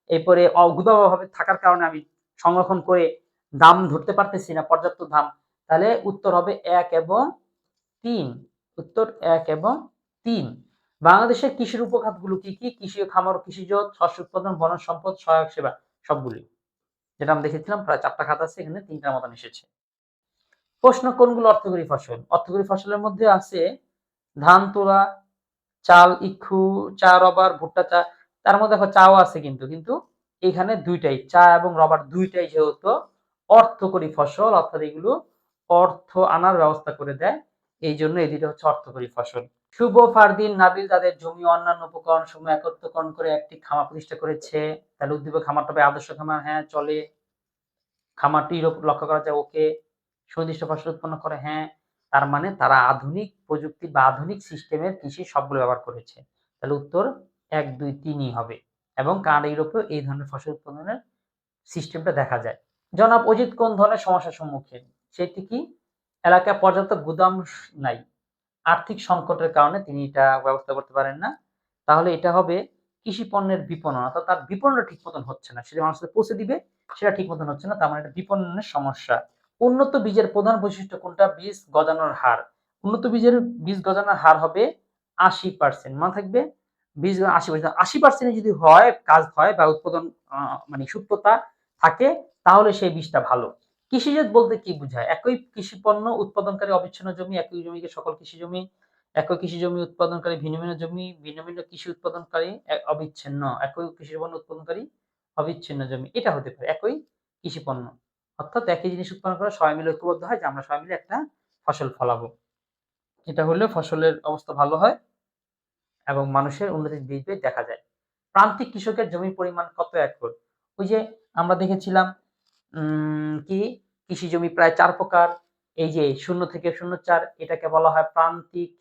এরপরে গুদাম অভাবে থাকার কারণে আমি সংরক্ষণ করে দাম ধরতে পারতেছি না, পর্যাপ্ত দাম। তাহলে উত্তর হবে 1 এবং 3। উত্তর 1 এবং 3। বাংলাদেশের কৃষির উপখাতগুলো কি কি? কৃষি ও খামার ও কৃষিজ, শস্য উৎপাদন, বনজ সম্পদ, সহায়ক সেবা সবগুলি। যেটা আমরা দেখেছিলাম প্রায় ৪ টা খাত আছে, এখানে ৩ টার মতন এসেছে। প্রশ্ন, কোনগুলো অর্থকরী ফসল? অর্থকরী ফসলের মধ্যে আছে ধান, তুলা, চাল, ইক্ষু, চা, রবার, ভুট্টা, চা। তার মধ্যে দেখো চাও আছে কিন্তু এখানে ২ টাই, চা এবং রবার ২ টাই যেহেতু অর্থকরী ফসল, অর্থাৎ এগুলো অর্থ আনার ব্যবস্থা করে দেয়। এইজন্য এই ২ টা হচ্ছে অর্থকরী ফসল। শুভ, ফারদিন, নাবিল তাদের জমি ও অন্যান্য উপকরণসমূহ একত্রকরণ করে একটি খামার প্রতিষ্ঠা করেছে। তাহলে উদ্দীপক খামারটা হবে আদর্শ খামার, হ্যাঁ চলে। খামারটি লক্ষ্য করা যায়, ওকে। সুনির্দিষ্ট ফসল উৎপন্ন করে, হ্যাঁ। তার মানে তারা আধুনিক প্রযুক্তি বা আধুনিক সিস্টেমের কৃষি সবগুলো ব্যবহার করেছে। তাহলে উত্তর ১, ২, ৩ ই হবে। এবং কানাডা, ইউরোপেও এই ধরনের ফসল উৎপাদনের সিস্টেমটা দেখা যায়। জনাব অজিত কোন ধরনের সমস্যার সম্মুখীন? সেটি কি? এলাকায় পর্যাপ্ত গুদাম নাই। আর্থিক সংকটের কারণে তিনি এটা ব্যবস্থা করতে পারেন না। তাহলে এটা হবে কৃষি পণ্যের বিপণন, অর্থাৎ তার বিপণনটা ঠিক মতন হচ্ছে না। সেটা মানুষের পৌঁছে দিবে, সেটা ঠিক মতন হচ্ছে না। তার মানে এটা বিপণনের সমস্যা। উন্নত বীজের প্রধান বৈশিষ্ট্য কোনটা? বীজ গজানোর হার। উন্নত বীজ গজানোর হার হবে ৮০%। মনে থাকবে, বীজ ৮০%। ৮০% যদি হয়, কাজ হয় বা উৎপাদন মানে সূত্রতা থাকে, তাহলে সেই বীজটা ভালো। কৃষিজাত বলতে কি বোঝায়? একই কৃষি পণ্য উৎপাদনকারী অবিচ্ছিন্ন জমি, একই জমিকে সকল কৃষি জমি, একই কৃষি জমি উৎপাদনকারী ভিন্ন ভিন্ন জমি, ভিন্ন ভিন্ন কৃষি উৎপাদনকারী অবিচ্ছিন্ন, একই কৃষি পণ্য উৎপাদনকারী অবিচ্ছিন্ন জমি, এটা হতে পারে একই কৃষি পণ্য। অর্থাৎ একই জিনিস উৎপাদন করে সবাই মিলে ঐক্যবদ্ধ হয় যে আমরা সবাই মিলে একটা ফসল ফলাবো। এটা হলে ফসলের অবস্থা ভালো হয় এবং মানুষের উন্নতির দিক দেখা যায়। প্রান্তিক কৃষকের জমির পরিমাণ কত একর? ওই যে আমরা দেখেছিলাম কি কৃষি জমি প্রায় ৪ প্রকার। এই যে ০ থেকে ০৪ এটাকে বলা হয় প্রান্তিক।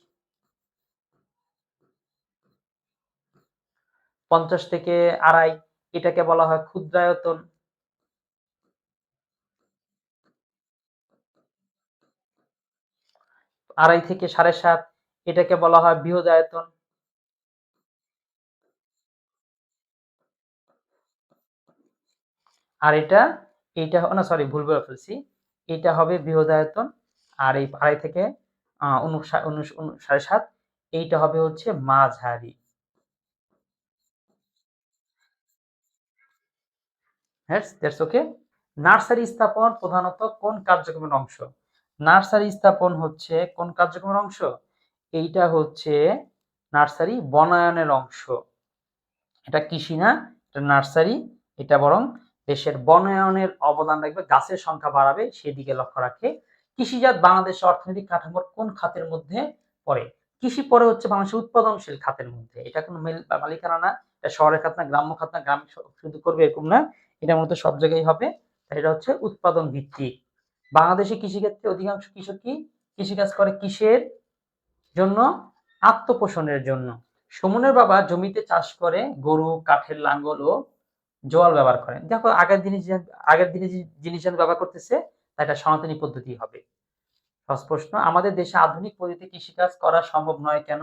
৫০ থেকে ২.৫ এটাকে বলা হয় ক্ষুদ্রায়তন। ২.৫ থেকে ৭.৫ এটাকে বলা হয় বৃহদায়তন। আর এইটা না সরি ভুল বলে ফেলছি। এটা হবে বৃহদায়তন। আর এই ২.৫ থেকে ৭.৫ এইটা হবে হচ্ছে মাঝারি। That's okay. নার্সারি স্থাপন প্রধানত কোন কার্যক্রমের অংশ? নার্সারি স্থাপন হচ্ছে কোন কার্যক্রমের অংশ? এইটা হচ্ছে নার্সারি বনায়নের অংশ। এটা কৃষি না, এটা নার্সারি। এটা বরং দেশের বনায়নের অবদান রাখবে, গাছের সংখ্যা বাড়াবে, সেদিকে লক্ষ্য রাখে। কৃষিজাত বাংলাদেশের অর্থনৈতিক কাঠামোর কোন খাতের মধ্যে পড়ে? কৃষি পরে হচ্ছে বাংলাদেশের উৎপাদনশীল খাতের মধ্যে। এটা কোনো মালিকানা না, এটা শহরের খাত না, গ্রাম্য খাত না, গ্রাম শুধু করবে এরকম না, এটা মূলত সব জায়গায় হবে। তাই এটা হচ্ছে উৎপাদন ভিত্তিক। বাংলাদেশে কৃষিক্ষেত্রে অধিকাংশ কৃষক কি কৃষিকাজ করে কিসের জন্য? আত্মপোষণের জন্য। সুমনের বাবা জমিতে চাষ করে গরু, কাঠের লাঙ্গল ও জোয়াল ব্যবহার করেন। দেখো আগের দিনে যে জিনিস ব্যবহার করতেছে, তা এটা সনাতনী পদ্ধতি হবে। সহজ প্রশ্ন, আমাদের দেশে আধুনিক পদ্ধতিতে কৃষিকাজ করা সম্ভব নয় কেন?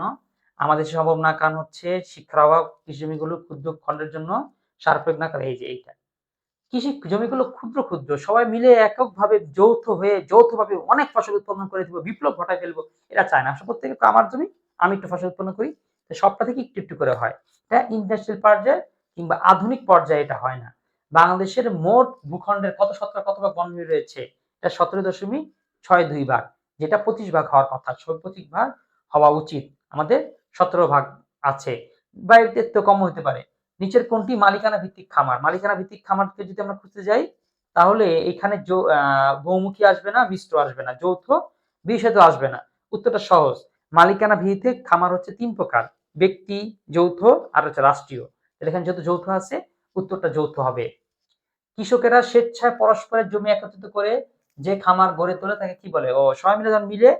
আমাদের দেশে সম্ভব না কারণ হচ্ছে শিক্ষার অভাব, কৃষি জমিগুলো ক্ষুদ্র খণ্ডের জন্য সার প্রয়োগ না করে, এই যে এইটা। কৃষি জমিগুলো ক্ষুদ্র ক্ষুদ্র, সবাই মিলে এককভাবে যৌথভাবে অনেক ফসল উৎপাদন করে দিব, বিপ্লব ঘটায় ফেলবো, এটা চায় না। প্রত্যেকে আমার জমি, আমি একটু ফসল উৎপন্ন করি, সবটা থেকে একটু একটু করে হয়। এটা ইন্ডাস্ট্রিয়াল পর্যায়ে কিংবা আধুনিক পর্যায়ে এটা হয় না। বাংলাদেশের মোট ভূখণ্ডের কত শতকরা কত ভাগ বনভূমি রয়েছে? এটা ১৭.৬২ ভাগ, যেটা ২৫ ভাগ হওয়ার কথা, ২৫ ভাগ হওয়া উচিত। আমাদের ১৭ ভাগ আছে, বা এর তো কম হতে পারে। নিচের কোনটি মালিকানা ভিত্তিক খামার? মালিকানা ভিত্তিক খামারকে যদি আমরা খুঁজতে যাই, তাহলে এখানে বহুমুখী আসবে না, মিশ্র আসবে না, যৌথ বিষয় তো আসবে না। উত্তরটা সহজ। মালিকানা ভিত্তিক খামার হচ্ছে ৩ প্রকার: ব্যক্তি, যৌথ আর হচ্ছে রাষ্ট্রীয়। এখানে যেহেতু যৌথ আছে, উত্তরটা যৌথ হবে। কৃষকেরা স্বেচ্ছায় পরস্পরের জমি একত্রিত করে যে খামার গড়ে তোলে তাকে কি বলে? সবাই মিলে যখন মিলে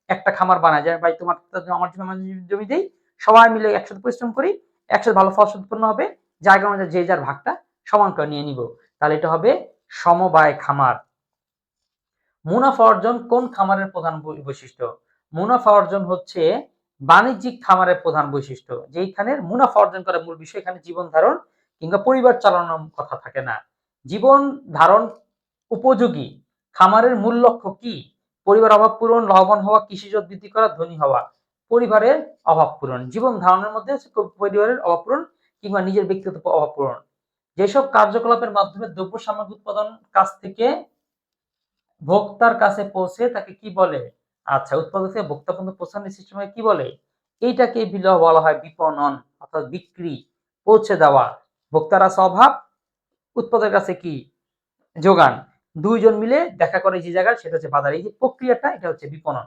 একটা খামার বানায় যায়, ভাই তোমার আমার জমি আমার জমি দেই, সবাই মিলে একসাথে পরিশ্রম করি, একসাথে ভালো ফসল উৎপন্ন হবে, জায়গা অনুযায়ী যে যার ভাগটা সমান করে নিয়ে নিব, তাহলে এটা হবে সমবায় খামার। মুনাফা অর্জন কোন খামারের প্রধান বৈশিষ্ট্য? মুনাফা অর্জন হচ্ছে বাণিজ্যিক খামারের প্রধান বৈশিষ্ট্য, যেখানে মুনাফা অর্জন করার মূল বিষয় এখানে জীবন ধারণ কিংবা পরিবার চালানোর কথা থাকে না। জীবন ধারণ উপযোগী খামারের মূল লক্ষ্য কি? পরিবার অভাব পূরণ, লাভবান হওয়া, কৃষিজ বৃদ্ধি করা, ধনী হওয়া। পরিবারের অভাব পূরণ। জীবন ধারণের মধ্যে হচ্ছে পরিবারের অভাব পূরণ কিংবা নিজের ব্যক্তিগত অভাব পূরণ। যেসব কার্যকলাপের মাধ্যমে দ্রব্য সামগ্রী উৎপাদন কাছ থেকে ভোক্তার কাছে পৌঁছে তাকে কি বলে? আচ্ছা, উৎপাদক থেকে ভোক্তা পর্যন্ত পৌঁছানোর সিস্টেমকে কি বলে? এইটাকে বলা হয় বিপণন, অর্থাৎ বিক্রি, পৌঁছে দেওয়া। ভোক্তার আছে অভাব, উৎপাদকের কাছে কি? যোগান। ২ জন মিলে দেখা করে যে জায়গায় সেটা হচ্ছে বাজার। এই যে প্রক্রিয়াটা এটা হচ্ছে বিপণন।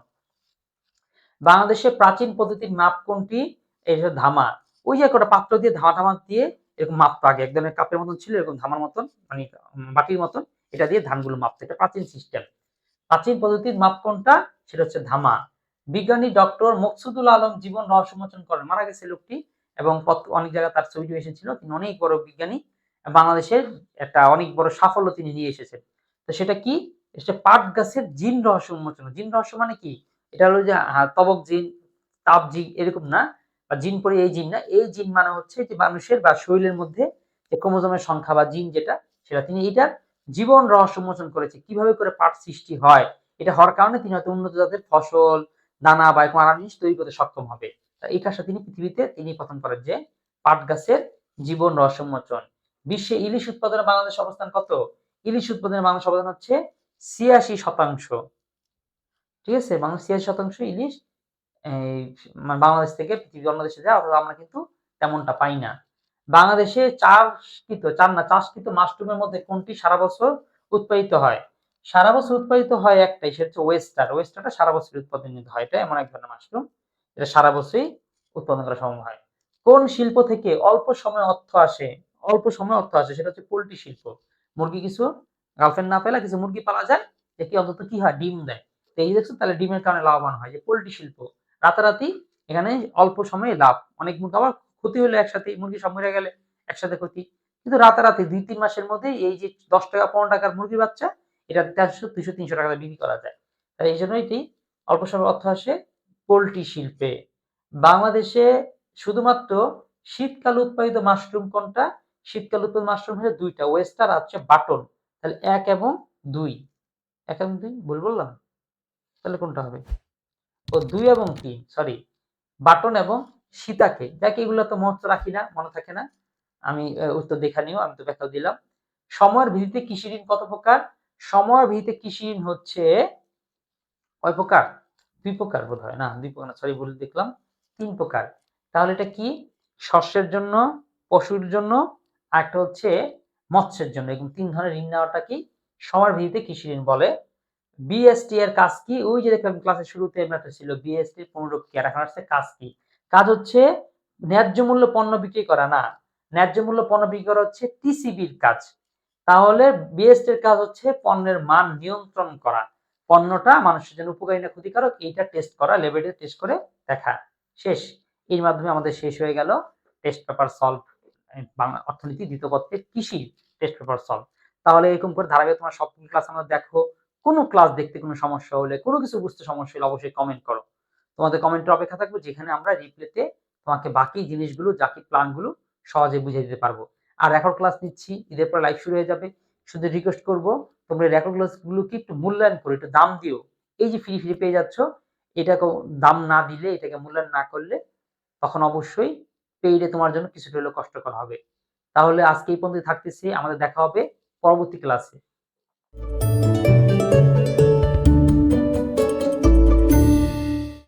বাংলাদেশের প্রাচীন পদ্ধতির মাপ কোনটি? এই যে ধামা। ওই যে একটা পাত্র দিয়ে ধামা দিয়ে এরকম মাপতো আগে। এক ধরনের কাপের মতন ছিল, এরকম ধামার মতন, মানে বাটির মতন। এটা দিয়ে ধানগুলো মাপতো। এটা প্রাচীন সিস্টেম। প্রাচীন পদ্ধতির মাপ কোনটা? সেটা হচ্ছে ধামা। বিজ্ঞানী ডক্টর মকসুদুল আলম জীবন রহস্য উন্মোচন করেন। মারা গেছে লোকটি এবং অনেক জায়গায় তার ছবিটিও এসেছিল। তিনি অনেক বড় বিজ্ঞানী। বাংলাদেশের একটা অনেক বড় সাফল্য তিনি নিয়ে এসেছেন। তো সেটা কি? এটা পাট গাছের জিন রহস্য উন্মোচন। জিন রহস্য মানে কি? এটা হলো যে তবক জিন, তাপ জিন এরকম না, বা জিন পরি এই জিন না। এই জিন মানে হচ্ছে যে মানুষের বা শরীরের মধ্যে যে ক্রোমোজোমের সংখ্যা বা জিন যেটা, সেটা তিনি এটার জীবন রহস্য উন্মোচন করেছে। কিভাবে করে পাট সৃষ্টি হয়? এটা হওয়ার কারণে তিনি হয়তো উন্নত জাতের ফসল, দানা বা এরকম আলাদা জিনিস তৈরি করতে সক্ষম হবে। এই কাজটা তিনি পৃথিবীতে তিনি প্রথম করেন যে পাট গাছের জীবন রহস্য উন্মোচন। বিশ্বে ইলিশ উৎপাদনে বাংলাদেশ অবস্থান কত? ইলিশ উৎপাদনে বাংলাদেশ অবস্থান হচ্ছে ৮৬%। ঠিক আছে? বাংলাদেশ ৮৬% ইলিশ এই বাংলাদেশ থেকে পৃথিবীর অন্য দেশে যায়, অথচ আমরা কিন্তু তেমনটা পাই না। বাংলাদেশে চাষকৃত মাশরুমের মধ্যে কোনটি সারা বছর উৎপাদিত হয়? সারা বছর উৎপাদিত হয় একটাই, সেটা হচ্ছে ওয়েস্টার। ওয়েস্টারটা সারা বছর উৎপাদিত হয়। এটা এমন এক ধরনের মাশরুম যেটা সারা বছরই উৎপাদন করা সম্ভব হয়। কোন শিল্প থেকে অল্প সময়ে অর্থ আসে? অল্প সময়ে অর্থ আসে, সেটা হচ্ছে পোল্ট্রি শিল্প। মুরগি কিছু গার্লফ্রেন্ড না পেলে কিছু মুরগি পালা যায়, যে কি অন্তত কি হয়, ডিম দেয়। তো এই দেখছো, তাহলে ডিমের কারণে লাভবান হয়, যে পোল্ট্রি শিল্প। রাতারাতি এখানে অল্প সময়ে লাভ। অনেক মুরগি আবার ক্ষতি হলে একসাথে, মুরগি সব মরে গেলে একসাথে ক্ষতি। কিন্তু রাতারাতি ২-৩ মাসের মধ্যে এই যে ১০ টাকা ১৫ টাকার মুরগির বাচ্চা, এটা ১৫০ ২০০ ৩০০ টাকা বিক্রি করা যায়। তাই এই জন্য এটি অল্প সময়ে অর্থ আসে পোল্ট্রি শিল্পে। বাংলাদেশে শুধুমাত্র শীতকালে উৎপাদিত মাশরুম কোনটা? শীতকালে উৎপাদিত মাশরুম হচ্ছে ২ টা, ওয়েস্টার আর হচ্ছে বাটন। তাহলে ১ এবং ২। ১ এবং ২ ভুল বললাম? তাহলে কোনটা হবে? ও ২ এবং ৩, সরি। বাটন এবং সীতাকে। যাক, এগুলো তো মনে রাখি না, মনে থাকে না। আমি উত্তর দেখে নিও, আমি তো ব্যাখ্যাও দিলাম। সময়ের ভিত্তিতে কৃষি ঋণ কত প্রকার? সময়ের ভিত্তিতে কৃষি ঋণ হচ্ছে কয় প্রকার? ২ প্রকার বোধহয়। না, ২ প্রকার না, সরি ভুল দেখলাম। ৩ প্রকার। তাহলে এটা কি? শস্যের জন্য, পশুর জন্য, আরেকটা হচ্ছে মৎস্যের জন্য। এরকম ৩ ধরনের ঋণ নেওয়াটা কি সময়ের ভিত্তিতে কৃষি ঋণ বলে। বিএসটি এর কাজ কি? ওই যে দেখলাম ক্লাসের শুরুতে একটা ছিল বিএসটি এর পুনরূপ কি? আর এখন আসছে কাজ কি? কাজ হচ্ছে ন্যায্য মূল্য পণ্য বিক্রি করা না। ন্যায্য মূল্য পণ্য বিক্রি করা হচ্ছে টিসিবির কাজ। তাহলে বিএসটি এর কাজ হচ্ছে পণ্যের মান নিয়ন্ত্রণ করা। পণ্যটা মানুষের জন্য উপকারী না ক্ষতিকারক, এইটা টেস্ট করা, ল্যাবরেটরি টেস্ট করে দেখা। শেষ। এর মাধ্যমে আমাদের শেষ হয়ে গেল টেস্ট পেপার সলভ, বাংলা অর্থনীতি ২য় পত্রের কৃষি টেস্ট পেপার সলভ। তাহলে এরকম করে ধারাবাহিক তোমার সব ক্লাস আমরা দেখো। কোনো ক্লাস দেখতে কোনো সমস্যা হলে, কোনো কিছু বুঝতে সমস্যা হলে অবশ্যই কমেন্ট করো। তোমাদের কমেন্টের অপেক্ষা থাকবো, যেখানে আমরা রিপ্লেতে তোমাকে বাকি জিনিসগুলো, বাকি প্ল্যানগুলো সহজে বুঝিয়ে দিতে পারবো। আর রেকর্ড ক্লাস নিচ্ছি, ঈদের পরে লাইভ শুরু হয়ে যাবে। শুধু রিকোয়েস্ট করবো, তোমরা রেকর্ড ক্লাসগুলোকে একটু মূল্যায়ন করো, একটু দাম দিও। এই যে ফ্রি পেয়ে যাচ্ছ, এটাকেও দাম না দিলে, এটাকে মূল্যায়ন না করলে, তখন অবশ্যই পেইডে তোমার জন্য কিছুটা হলেও কষ্টকর হবে। তাহলে আজকে এই পর্যন্ত থাকতেছি। আমাদের দেখা হবে পরবর্তী ক্লাসে।